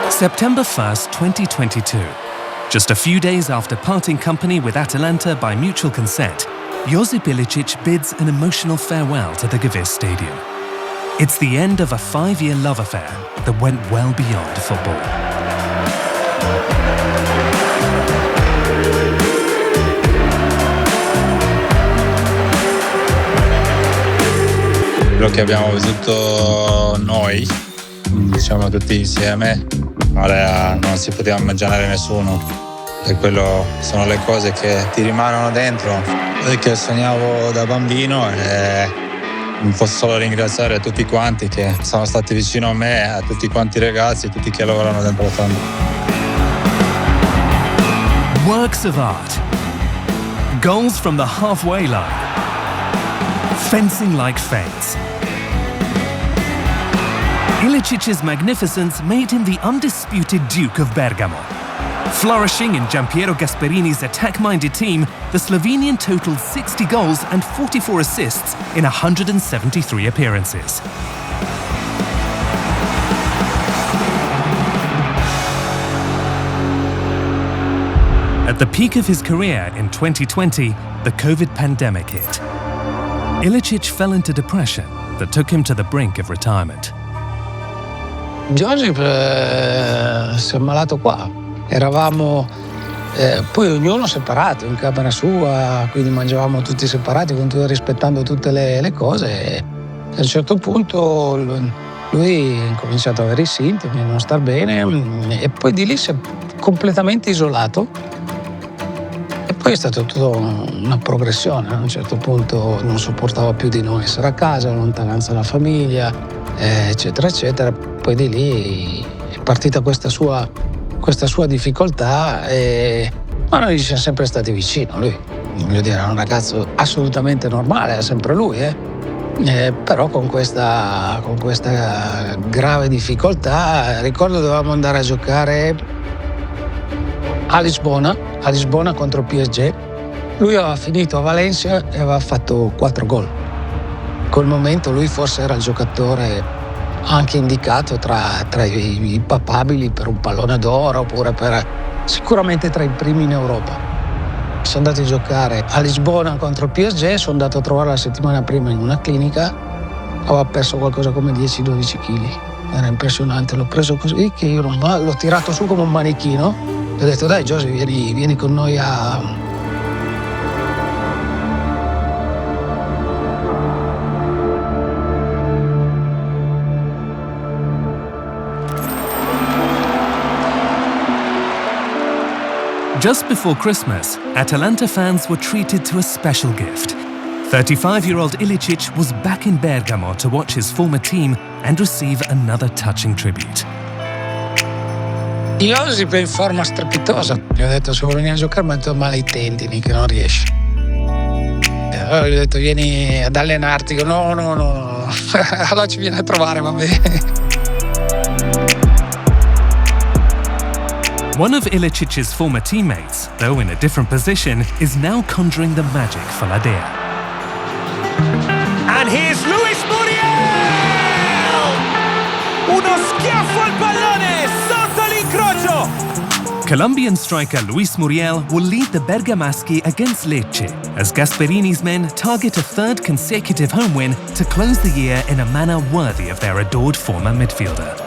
September 1st, 2022. Just a few days after parting company with Atalanta by mutual consent, Josip Ilicic bids an emotional farewell to the Gewiss Stadium. It's the end of a 5-year love affair that went well beyond football. Quello che abbiamo vissuto noi, diciamo tutti insieme, non si poteva immaginare nessuno. E quello sono le cose che ti rimangono dentro e che sognavo da bambino, e non posso solo ringraziare tutti quanti che sono stati vicino a me, a tutti quanti i ragazzi, tutti che lavorano dentro la famiglia. Works of art. Goals from the halfway line. Fencing like feints. Ilicic's magnificence made him the undisputed Duke of Bergamo. Flourishing in Gian Piero Gasperini's attack-minded team, the Slovenian totaled 60 goals and 44 assists in 173 appearances. At the peak of his career in 2020, the COVID pandemic hit. Ilicic fell into depression that took him to the brink of retirement. Josip si è ammalato qua. Eravamo poi ognuno separato in camera sua, quindi mangiavamo tutti separati, rispettando tutte le cose. E a un certo punto lui ha cominciato ad avere i sintomi, a non star bene, e poi di lì si è completamente isolato. E poi è stata tutta una progressione. A un certo punto non sopportava più di non essere a casa, la lontananza dalla famiglia, eccetera, eccetera. Poi di lì è partita questa sua difficoltà, ma noi ci siamo sempre stati vicino. Lui, voglio dire, era un ragazzo assolutamente normale, è sempre lui, però con questa grave difficoltà. Ricordo dovevamo andare a giocare a Lisbona contro PSG. Lui aveva finito a Valencia e aveva fatto 4 gol. Col momento lui forse era il giocatore anche indicato tra i papabili per un pallone d'oro, oppure sicuramente tra i primi in Europa. Sono andato a giocare a Lisbona contro il PSG, sono andato a trovare la settimana prima in una clinica, aveva perso qualcosa come 10-12 kg. Era impressionante, l'ho preso così che io l'ho tirato su come un manichino e ho detto: dai Josip, vieni con noi a... Just before Christmas, Atalanta fans were treated to a special gift. 35-year-old Ilicic was back in Bergamo to watch his former team and receive another touching tribute. Josip è in forma strepitosa. Gli ho detto: se vuoi venire a giocare, ma ho male ai tendini, che non riesci. Allora gli ho detto: vieni ad allenarti. No. Allora ci viene a trovare, va bene. One of Ilicic's former teammates, though in a different position, is now conjuring the magic for la dea. And here's Luis Muriel! Uno schiaffo al pallone sotto l'incrocio! Colombian striker Luis Muriel will lead the Bergamaschi against Lecce as Gasperini's men target a 3rd consecutive home win to close the year in a manner worthy of their adored former midfielder.